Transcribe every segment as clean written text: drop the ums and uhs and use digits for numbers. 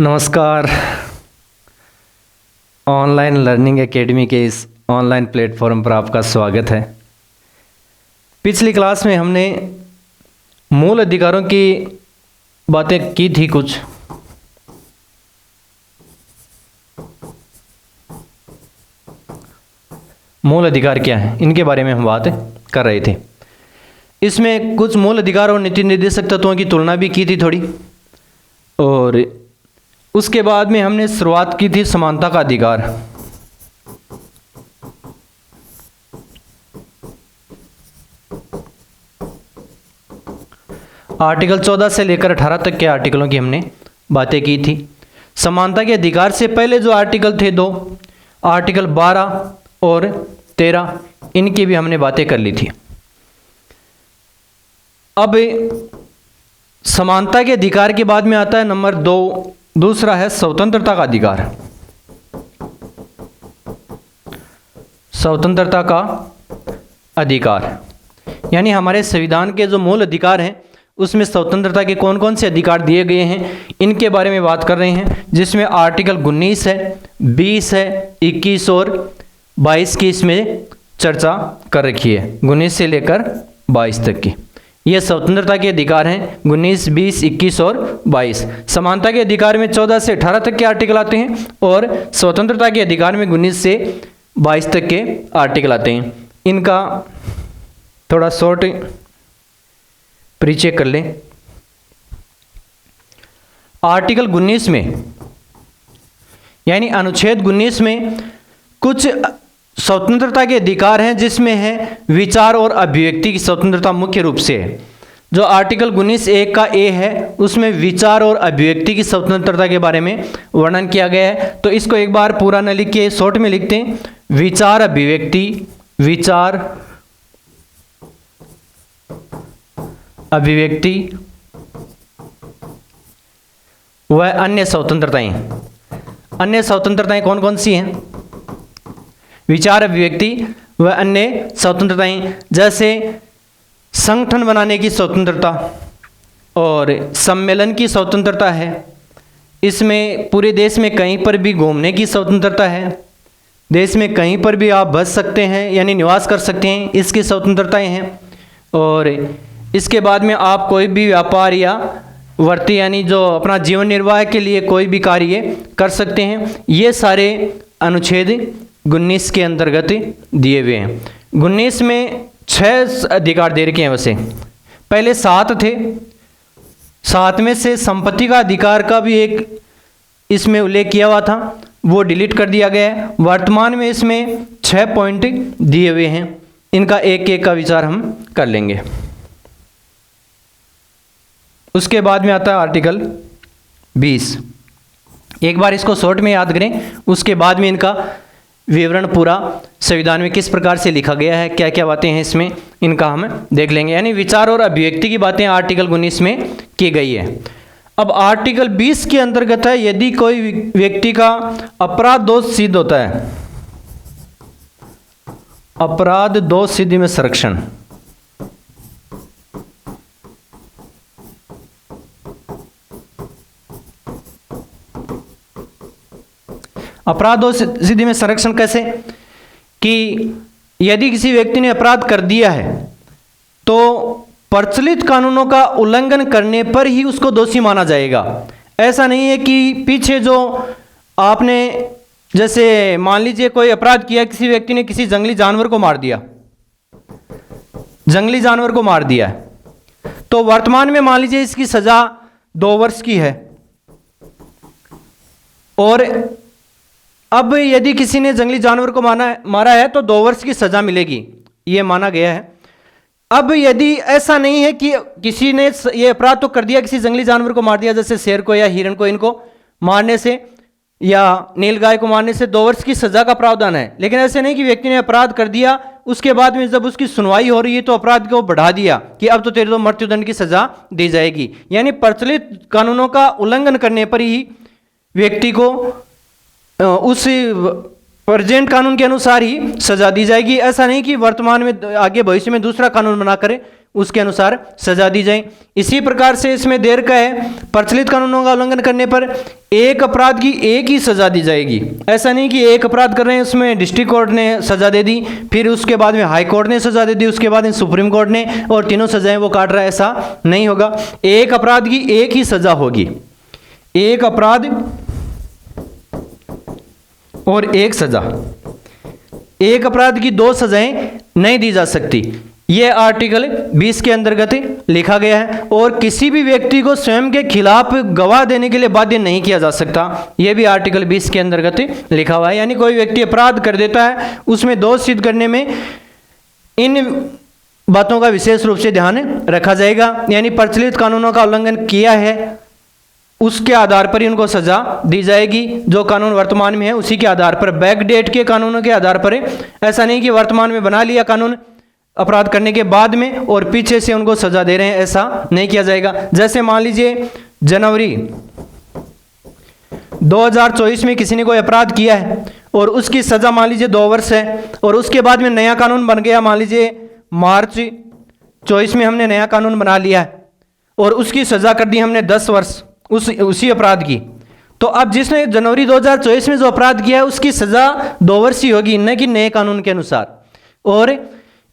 नमस्कार। Online learning academy के इस ऑनलाइन प्लेटफॉर्म पर आपका स्वागत है। पिछली क्लास में हमने मूल अधिकारों की बातें की थी। कुछ मूल अधिकार क्या हैं, इनके बारे में हम बात कर रहे थे। इसमें कुछ मूल अधिकार और नीति निर्देशक तत्वों की तुलना भी की थी थोड़ी, और उसके बाद में हमने शुरुआत की थी समानता का अधिकार। आर्टिकल 14 से लेकर 18 तक के आर्टिकलों की हमने बातें की थी। समानता के अधिकार से पहले जो आर्टिकल थे दो, आर्टिकल 12 और 13, इनकी भी हमने बातें कर ली थी। अब समानता के अधिकार के बाद में आता है नंबर 2, दूसरा है स्वतंत्रता का अधिकार। स्वतंत्रता का अधिकार यानी हमारे संविधान के जो मूल अधिकार हैं उसमें स्वतंत्रता के कौन कौन से अधिकार दिए गए हैं, इनके बारे में बात कर रहे हैं। जिसमें आर्टिकल 19 है, 20 है, 21 और 22 की इसमें चर्चा कर रखी है। 19 से लेकर 22 तक की ये स्वतंत्रता के अधिकार हैं। 19, 20, 21 और 22। समानता के अधिकार में 14 से 18 तक के आर्टिकल आते हैं और स्वतंत्रता के अधिकार में 19 से 22 तक के आर्टिकल आते हैं। इनका थोड़ा शॉर्ट परिचय कर लें। आर्टिकल 19 में यानी अनुच्छेद 19 में कुछ स्वतंत्रता के अधिकार हैं, जिसमें है विचार और अभिव्यक्ति की स्वतंत्रता मुख्य रूप से है। जो आर्टिकल 19(1) का ए है उसमें विचार और अभिव्यक्ति की स्वतंत्रता के बारे में वर्णन किया गया है। तो इसको एक बार पूरा न लिख के शॉर्ट में लिखते हैं। विचार अभिव्यक्ति, विचार अभिव्यक्ति व अन्य स्वतंत्रताएं। अन्य स्वतंत्रताएं कौन कौन सी हैं? विचार अभिव्यक्ति व अन्य स्वतंत्रताएं, जैसे संगठन बनाने की स्वतंत्रता और सम्मेलन की स्वतंत्रता है। इसमें पूरे देश में कहीं पर भी घूमने की स्वतंत्रता है। देश में कहीं पर भी आप बस सकते हैं यानी निवास कर सकते हैं, इसकी स्वतंत्रताएं हैं। और इसके बाद में आप कोई भी व्यापार या वृत्ति यानी जो अपना जीवन निर्वाह के लिए कोई भी कार्य कर सकते हैं। ये सारे अनुच्छेद 19 के अंतर्गत दिए हुए हैं। 19 में 6 अधिकार दे रखे हैं। वैसे पहले 7 थे, 7 में से संपत्ति का अधिकार का भी एक इसमें उल्लेख किया हुआ था, वो डिलीट कर दिया गया है। वर्तमान में इसमें 6 पॉइंट दिए हुए हैं। इनका एक एक का विचार हम कर लेंगे। उसके बाद में आता है आर्टिकल 20। एक बार इसको शॉर्ट में याद करें, उसके बाद में इनका विवरण पूरा संविधान में किस प्रकार से लिखा गया है, क्या क्या बातें हैं इसमें, इनका हम देख लेंगे। यानी विचार और अभिव्यक्ति की बातें आर्टिकल 19 में की गई है। अब आर्टिकल 20 के अंतर्गत है, यदि कोई व्यक्ति का अपराध दोष सिद्ध होता है, अपराध दोष सिद्धि में संरक्षण। अपराध दोष सिद्धि में संरक्षण कैसे? कि यदि किसी व्यक्ति ने अपराध कर दिया है तो प्रचलित कानूनों का उल्लंघन करने पर ही उसको दोषी माना जाएगा। ऐसा नहीं है कि पीछे जो आपने, जैसे मान लीजिए कोई अपराध किया, किसी व्यक्ति ने किसी जंगली जानवर को मार दिया, जंगली जानवर को मार दिया है, तो वर्तमान में मान लीजिए इसकी सजा 2 वर्ष की है। और अब यदि किसी ने जंगली जानवर को मारा है तो 2 वर्ष की सजा मिलेगी, ये माना गया है। अब यदि ऐसा नहीं है कि किसी ने ये अपराध तो कर दिया, किसी जंगली जानवर को मार दिया, जैसे शेर को या हिरण को, इनको मारने से या नीलगाय को मारने से 2 वर्ष की सजा का प्रावधान है। लेकिन ऐसे नहीं कि व्यक्ति ने अपराध कर दिया, उसके बाद में जब उसकी सुनवाई हो रही है तो अपराध को बढ़ा दिया कि अब तो तेरे तो मृत्युदंड की सजा दी जाएगी। यानी प्रचलित कानूनों का उल्लंघन करने पर ही व्यक्ति को उस प्रेजेंट कानून के अनुसार ही सजा दी जाएगी। ऐसा नहीं कि वर्तमान में आगे भविष्य में दूसरा कानून बना करे उसके अनुसार सजा दी जाए। इसी प्रकार से इसमें देर का है, प्रचलित कानूनों का उल्लंघन करने पर एक अपराध की एक ही सजा दी जाएगी। ऐसा नहीं कि एक अपराध कर रहे हैं उसमें डिस्ट्रिक्ट कोर्ट ने सजा दे दी, फिर उसके बाद में हाई कोर्ट ने सजा दे दी, उसके बाद में सुप्रीम कोर्ट ने, और तीनों सजाएं वो काट रहा है, ऐसा नहीं होगा। एक अपराध की एक ही सजा होगी, एक अपराध और एक सजा, एक अपराध की दो सजाएं नहीं दी जा सकती। यह आर्टिकल 20 के अंतर्गत लिखा गया है। और किसी भी व्यक्ति को स्वयं के खिलाफ गवाह देने के लिए बाध्य नहीं किया जा सकता, यह भी आर्टिकल 20 के अंतर्गत लिखा हुआ है। यानी कोई व्यक्ति अपराध कर देता है, उसमें दोष सिद्ध करने में इन बातों का विशेष रूप से ध्यान रखा जाएगा। यानी प्रचलित कानूनों का उल्लंघन किया है उसके आधार पर ही उनको सजा दी जाएगी। जो कानून वर्तमान में है उसी के आधार पर, बैकडेट के कानूनों के आधार पर। ऐसा नहीं कि वर्तमान में बना लिया कानून अपराध करने के बाद में और पीछे से उनको सजा दे रहे हैं, ऐसा नहीं किया जाएगा। जैसे मान लीजिए जनवरी 2024 में किसी ने कोई अपराध किया है और उसकी सजा मान लीजिए 2 वर्ष है, और उसके बाद में नया कानून बन गया, मान लीजिए मार्च 24 में हमने नया कानून बना लिया है और उसकी सजा कर दी हमने 10 वर्ष उसी अपराध की। तो अब जिसने जनवरी 2024 में जो अपराध किया है उसकी सजा 2 वर्ष ही होगी, न कि नए कानून के अनुसार। और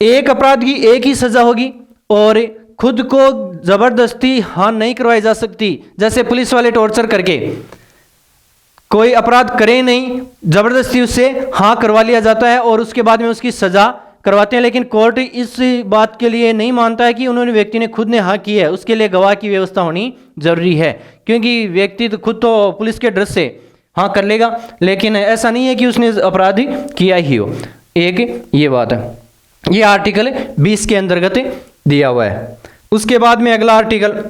एक अपराध की एक ही सजा होगी और खुद को जबरदस्ती हाँ नहीं करवाई जा सकती। जैसे पुलिस वाले टॉर्चर करके कोई अपराध करे नहीं, जबरदस्ती उससे हाँ करवा लिया जाता है और उसके बाद में उसकी सजा करवाते हैं। लेकिन कोर्ट इस बात के लिए नहीं मानता है कि उन्होंने व्यक्ति ने खुद ने हाँ की है, उसके लिए गवाह की व्यवस्था होनी जरूरी है, क्योंकि व्यक्ति तो खुद तो पुलिस के डर से हाँ कर लेगा, लेकिन ऐसा नहीं है कि उसने अपराध किया ही हो। एक ये बात है, ये आर्टिकल 20 के अंतर्गत दिया हुआ है। उसके बाद में अगला आर्टिकल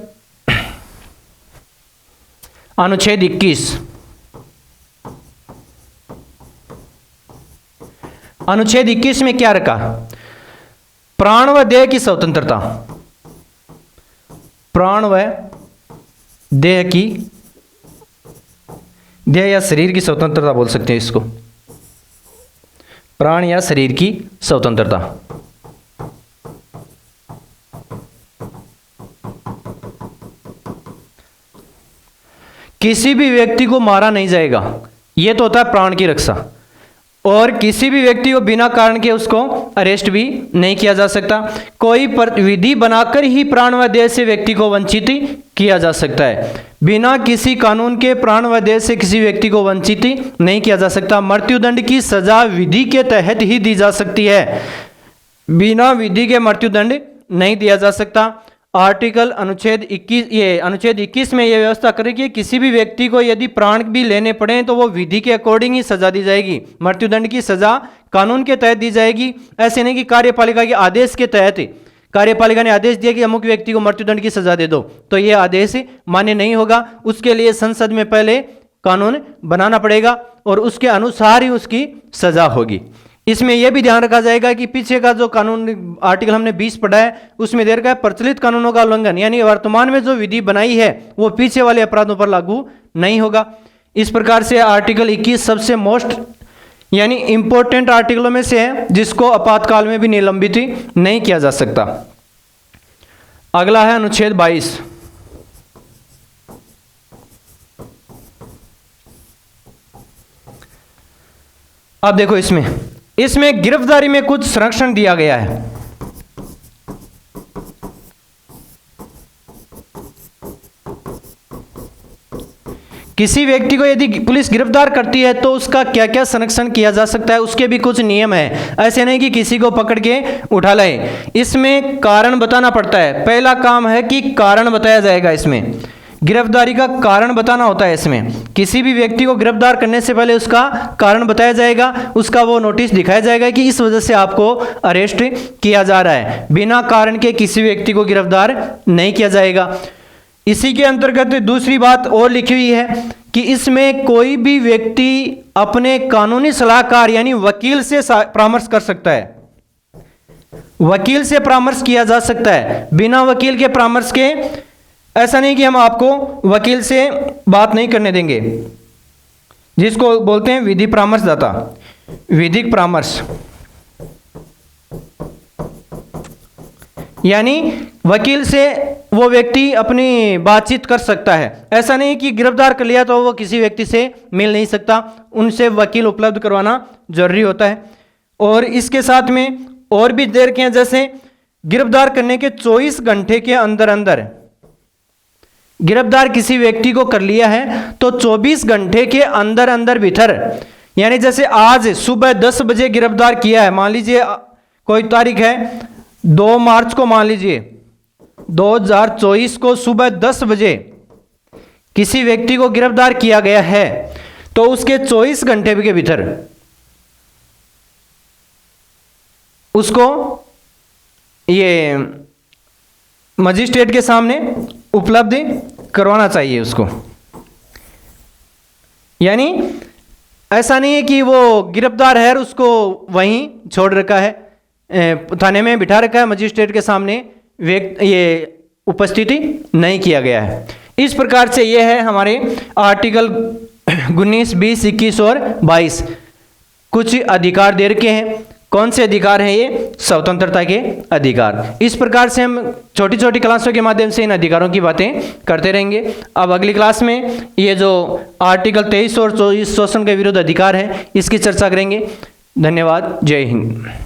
अनुच्छेद 21। अनुच्छेद 21 में क्या रखा? प्राण व देह की स्वतंत्रता, प्राण व देह की, देह या शरीर की स्वतंत्रता बोल सकते हैं इसको, प्राण या शरीर की स्वतंत्रता। किसी भी व्यक्ति को मारा नहीं जाएगा, यह तो होता है प्राण की रक्षा। और किसी भी व्यक्ति को बिना कारण के उसको अरेस्ट भी नहीं किया जा सकता। कोई विधि बनाकर ही प्राण व देह से व्यक्ति को वंचित किया जा सकता है। बिना किसी कानून के प्राण व देह से किसी व्यक्ति को वंचित नहीं किया जा सकता। मृत्युदंड की सजा विधि के तहत ही दी जा सकती है, बिना विधि के मृत्युदंड नहीं दिया जा सकता। आर्टिकल अनुच्छेद 21 में यह व्यवस्था करेगी कि किसी भी व्यक्ति को यदि प्राण भी लेने पड़े तो वो विधि के अकॉर्डिंग ही सजा दी जाएगी। मृत्युदंड की सजा कानून के तहत दी जाएगी। ऐसे नहीं कि कार्यपालिका के आदेश के तहत, कार्यपालिका ने आदेश दिया कि अमुक व्यक्ति को मृत्युदंड की सजा दे दो, तो यह आदेश मान्य नहीं होगा। उसके लिए संसद में पहले कानून बनाना पड़ेगा और उसके अनुसार ही उसकी सजा होगी। इसमें यह भी ध्यान रखा जाएगा कि पीछे का जो कानून आर्टिकल हमने 20 पढ़ा है उसमें देर का है प्रचलित कानूनों का उल्लंघन, यानी वर्तमान में जो विधि बनाई है वो पीछे वाले अपराधों पर लागू नहीं होगा। इस प्रकार से आर्टिकल 21 सबसे मोस्ट यानी इंपॉर्टेंट आर्टिकलों में से है जिसको आपातकाल में भी निलंबित नहीं किया जा सकता। अगला है अनुच्छेद 22। अब देखो इसमें गिरफ्तारी में कुछ संरक्षण दिया गया है। किसी व्यक्ति को यदि पुलिस गिरफ्तार करती है तो उसका क्या क्या संरक्षण किया जा सकता है, उसके भी कुछ नियम है। ऐसे नहीं कि किसी को पकड़ के उठा लाए, इसमें कारण बताना पड़ता है। पहला काम है कि कारण बताया जाएगा। इसमें गिरफ्तारी का कारण बताना होता है। इसमें किसी भी व्यक्ति को गिरफ्तार करने से पहले उसका कारण बताया जाएगा, उसका वो नोटिस दिखाया जाएगा कि इस वजह से आपको अरेस्ट किया जा रहा है। बिना कारण के किसी व्यक्ति को गिरफ्तार नहीं किया जाएगा। इसी के अंतर्गत दूसरी बात और लिखी हुई है कि इसमें कोई भी व्यक्ति अपने कानूनी सलाहकार यानी वकील से परामर्श कर सकता है। वकील से परामर्श किया जा सकता है। बिना वकील के परामर्श के ऐसा नहीं कि हम आपको वकील से बात नहीं करने देंगे, जिसको बोलते हैं विधि परामर्शदाता, विधिक परामर्श। यानी वकील से वो व्यक्ति अपनी बातचीत कर सकता है। ऐसा नहीं कि गिरफ्तार कर लिया तो वो किसी व्यक्ति से मिल नहीं सकता, उनसे वकील उपलब्ध करवाना जरूरी होता है। और इसके साथ में और भी देर के हैं, जैसे गिरफ्तार करने के 24 घंटे के अंदर अंदर गिरफ्तार किसी व्यक्ति को कर लिया है तो 24 घंटे के अंदर अंदर भीतर, यानी जैसे आज सुबह 10 बजे गिरफ्तार किया है, मान लीजिए कोई तारीख है 2 मार्च को, मान लीजिए 2024 को सुबह 10 बजे किसी व्यक्ति को गिरफ्तार किया गया है, तो उसके 24 घंटे के भीतर उसको ये मजिस्ट्रेट के सामने उपलब्ध करवाना चाहिए उसको। यानी ऐसा नहीं है कि वो गिरफ्तार है और उसको वहीं छोड़ रखा है, थाने में बिठा रखा है, मजिस्ट्रेट के सामने ये उपस्थिति नहीं किया गया है। इस प्रकार से ये है हमारे आर्टिकल 19, 20, 21 और 22 कुछ अधिकार दे रखे हैं। कौन से अधिकार हैं ये? स्वतंत्रता के अधिकार। इस प्रकार से हम छोटी छोटी क्लासों के माध्यम से इन अधिकारों की बातें करते रहेंगे। अब अगली क्लास में ये जो आर्टिकल 23 और 24 शोषण के विरुद्ध अधिकार है इसकी चर्चा करेंगे। धन्यवाद। जय हिंद।